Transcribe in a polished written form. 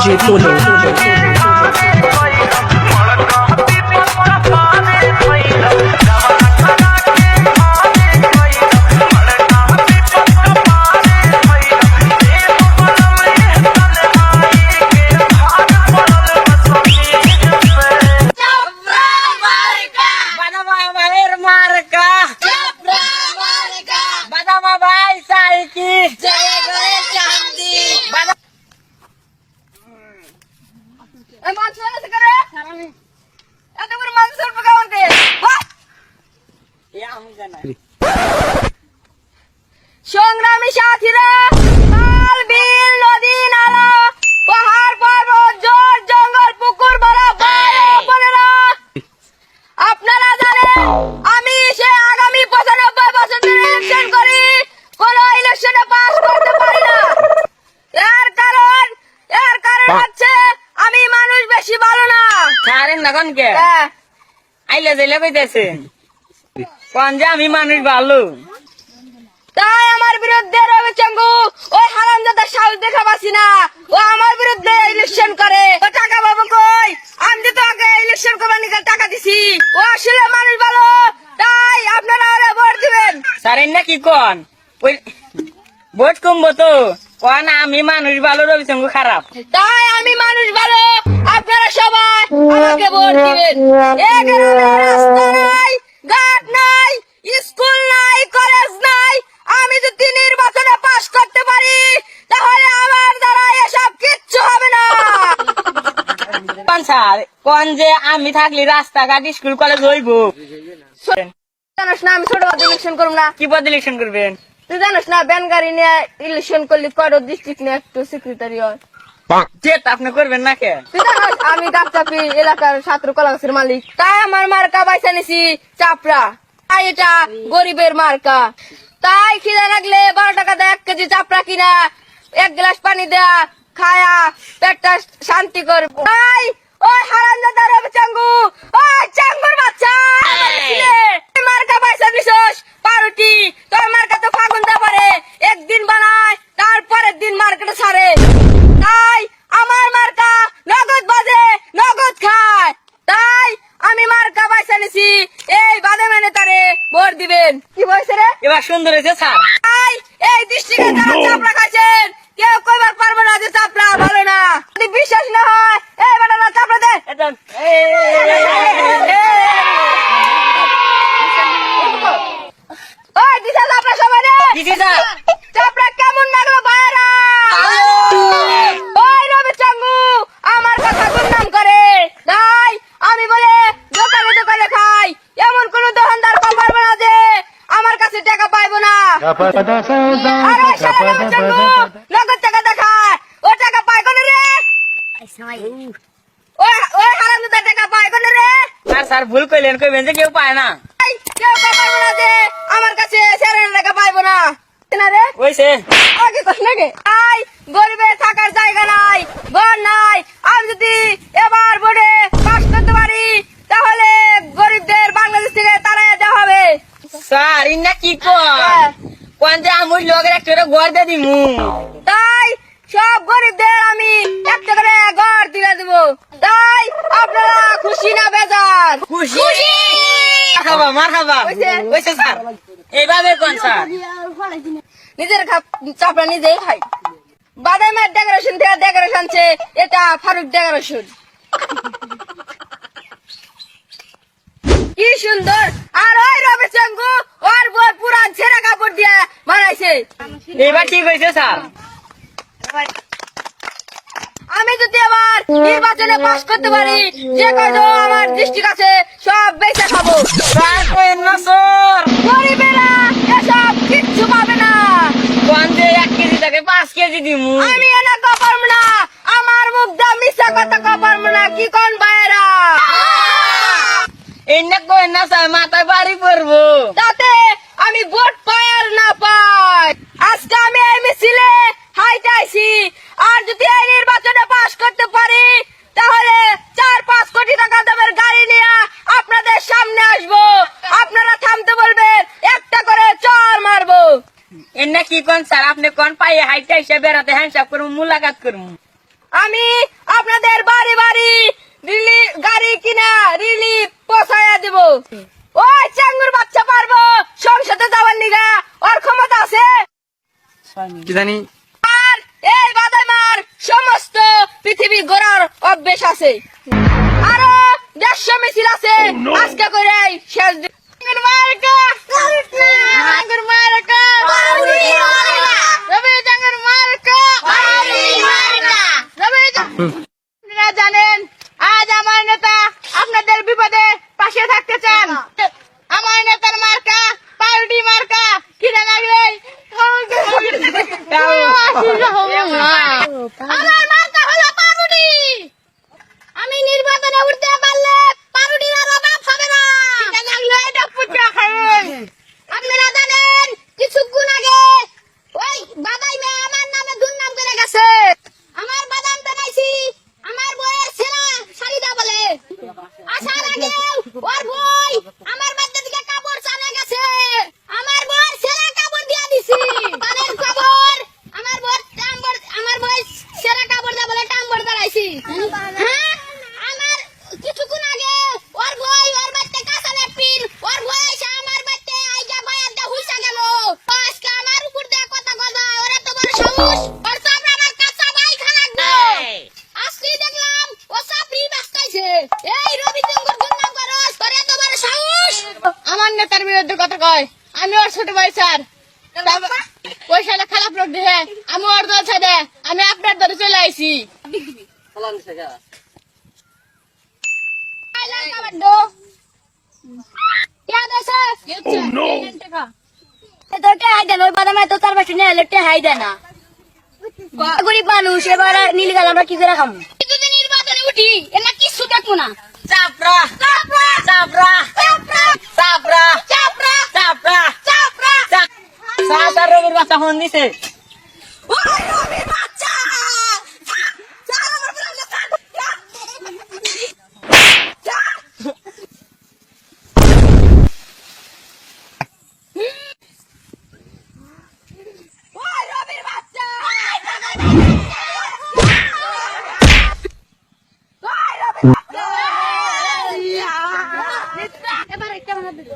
DJ Polo. সংগ্রামী সাথীরা, খাল বিল নদী নালা পাহাড় পর্বত জোর জঙ্গল পুকুর ভরা ভাই ও বোনেরা, আপনারা জানেন আমি সে আগামী 95 বছর ধরে ইলেকশন করি, কোন ইলেকশনে পাস করতে পারি না। এর কারণ হচ্ছে আমি মানুষ বেশি ভালো না। ছাড়েন না কোন কে আইলে যাইলে কইতেছে কোন যে আমি মানুষ ভালো, তাই আমার বিরুদ্ধে রবি চঙ্গু ওই হারামজাদার সাহস দেখা পাচ্ছি না, ও আমার বিরুদ্ধে ইলেকশন করে। ও টাকা পাবো কই? আমি তো আগে ইলেকশন করবার নিকাল টাকা দিছি। ও আসলে মানুষ ভালো, তাই আপনারা ওরে ভোট দিবেন। ছাড়েন না কি কোন ওই ভোট কমবো তো কোন আমি মানুষ ভালো রবিচঙ্গ খারাপ, তাই আমি মানুষ ভালো, আপনারা সবাই আমাকে ভোট দিবেন। এই গ্রামে রাস্তা নাই, ঘাট নাই, স্কুল নাই, কলেজ নাই। আমি যদি নির্বাচনে পাশ করতে পারি তাহলে আমার দ্বারা এসব কিচ্ছু হবে না। কোন স্যার কোন যে আমি থাকলে রাস্তাঘাট স্কুল কলেজ হইব। জানিস না আমি ছোট ইলেকশন করব না? কি পদ ইলেকশন করবেন? তুই জানিস না ব্যান গাড়ি নিয়ে ইলেকশন করলে কত ডিস্ট্রিক্ট নিয়ে একটু সেক্রেটারি হয়। যেটা আপনি করবেন না কে? তুই জানিস আমি গাছচাপি এলাকার ছাত্র কলাগাছের মালিক, তাই আমার মার্কা বাইসা নিছি চাপড়া। তাই এটা গরিবের মার্কা, তাই খিদে লাগলে 12 টাকা দিয়ে 1 কেজি চাপড়া কিনা 1 গ্লাস পানি দেয়া খায়া পেটটা শান্তি করবো। তাই ওই হারামজাদা রবি চাঙ্গু, ওই চাঙ্গুর বাচ্চা মার্কা বাইসা নিছস পারুটি, তোর মার্কা তো ফাগুন দা পারে একদিন বানায় তারপরের দিন মার্কেটে ছাড়ে। তাই আমার মার্কা নগদ বাজে নগদ খায়, তাই আমি মার্কা বাইসা নিছি। এই বাদে মানে তারে ভোট দিবেন। কি বলছে রে? এবার সুন্দর হয়েছে স্যার। তাই এই দৃষ্টিকে যারা চাপড়া খাইছেন কেউ কইবার পারবে না যে চাপড়া ভালো না। যদি বিশ্বাস না হয় এই বেটা চাপড়া দে। ওই দিশা চাপড়া সবাই রে। দিছি স্যার। চাপড়া কেমন লাগলো ভাইরা? ওই রবি চাঙ্গু আমার কথা গুণনাম করে, তাই আমি বলে দোকানে দোকানে খাই, এমন কোন দোকানদার পারবে না যে আমার কাছে টাকা পাইবো না। আরে শালা রবি চাঙ্গু নগদ টাকা দেখায়, ও টাকা পায় কোন রে? ওই হারামজাদা টাকা পায় কোন রে? স্যার ভুল কইলেন, কইবেন যে কেউ পায় না। কেউ পারবো না যে আমার কাছে সেরেন টাকা পাইবো না। না রে ওইছে আগে কস নাকি? আই গরিবের থাকার জায়গা নাই, ঘর নাই। আমি যদি এবার ভোটে পাস করতে পারি তাহলে গরিবদের বাংলাদেশ থেকে তাড়াইয়া দেওয়া হবে। স্যার ইন্না কি কোন যে আমি লগের একটা ঘর দিয়ে দিমু, তাই সব গরিবদের আমি একটা করে ঘর তুলে দেবো। তাই আপনারা খুশি না বেজার? খুশি। মারহাবা হইছে? ওইছে স্যার। এইভাবে কোন স্যার নিজের চাপড়া নিজেই খাই। বাদামের ডেকোরেশন থেকে ডেকোরেশন আনছে, এটা ফারুক ডেকোরেশন। কি সুন্দর। আর ওই রবি চাঙ্গু ওর বই পুরান ছেঁড়া কাপড় দিয়ে বানাইছে। এইবার ঠিক হয়েছে স্যার। আমি যদি আবার নির্বাচনে পাস করতে পারি যে কয়জন আমার ডিস্ট্রিক্ট আছে সব বেচে খাবো। স্যার কইেন না স্যার, গরিবেরা এসব কিচ্ছু পাবে না। কোন যে 1 কেজি থেকে 5 কেজি দিমু। আমি এনে কপারব না, আমার মুখ দা মিশা কথা কপারব না। কি কোন ভাইরা? এনে কইেন না স্যার, মাথায় বাড়ি পড়বো। তাতে আমি ভোট পাই আর না পাই, আজকে আমি এই মিছিলে হাইটাইছি। আর যদি এই নির্বাচনে পাস করতে পারি তাহলে 4-5 কোটি টাকা দামের গাড়ি নিয়ে আপনাদের সামনে আসবো। আপনারা থামতে বলবেন, একটা করে চর মারবো। এনে কি কোন স্যার, আপনি কোন পায়ে হাইটা হিসেবে বেড়াতে হ্যান্ডসাপ করবো, মুলাকাত করবো। আমি ওই চাঙ্গুর বাচ্চা পারবো সংসদে যাওয়ার নিগা ওর ক্ষমতা আছে কি জানি আর এই বাদামার সমস্ত পৃথিবী ঘোরার অভ্যেস আছে আরো 150 মিছিল আছে আজকে করে শেষ দিন। চাঙ্গুর মার্কা চাঙ্গুর মার্কা রবি চাঙ্গুর মার্কা রবি আপনারা জানেন আজ আমার নেতা আপনাদের বিপদে পাশে থাকতে চান আমার নেতার মার্কা পাউরুটি মার্কা খিদে লাগলে আমার মার্কা হলো পাউরুটি আমি নির্বাচনে উঠতে পারলে পাউরুটির আর অভাব হবে না খিদে লাগলে এটা পুচকা খাবেন আপনারা জানেন কিছুক্ষণ আগে ওই বাদাই মেয়ে আমার নামে দুর্নাম করে গেছে আমার বাদাম বানাইছি আমার বইয়ের ছেলে শাড়িদা বলে আসার আগে ওর বই আমার বাচ্চা দিকে কাপড় চানে গেছে আমার বইয়ের ছেলে কাপড় দিয়া দিছি পানের কাপড় আমার বই ছেলে কাপড় দা বলে টাম্বর দাঁড়াইছি হ্যাঁ আমার কিছুক্ষণ আগে ওর বই ওর বাচ্চা কাঁচা লেপিন ওর বই এসে আমার বাচ্চা আইগা বইয়ের দা হুইসা গেল আজকে আমার উপর দিয়ে কথা কথা ওরা তো বড় সাহস ওর সামনে আমার কাঁচা ভাই খালাকবো আজকে দেখলাম ও সাপড়ি বাস্তাইছে এই রবি চঙ্গুর দুর্নাম করস তোর এত বড় সাহস আমার নেতার বিরুদ্ধে কথা কয় আমি ওর ছোট ভাই স্যার ওই শালা খারাপ লোক দেখে আমি ওর দল ছেড়ে আমি আপনার দলে চলে আইছি গরিব মানুষ এবার নীল গাল আমরা কি করে খাবো নির্বাচনে উঠি এনা কিছু দেখবো না চাপড়া চাপড়া চাপড়া চাপড়া চাপড়া চাপড়া চাপড়া চাপড়া চাপড়া রবির বাচ্চা ফোন দিছে ওই রবির বাচ্চা ওই রবির বাচ্চা এবার একটা বানা দিল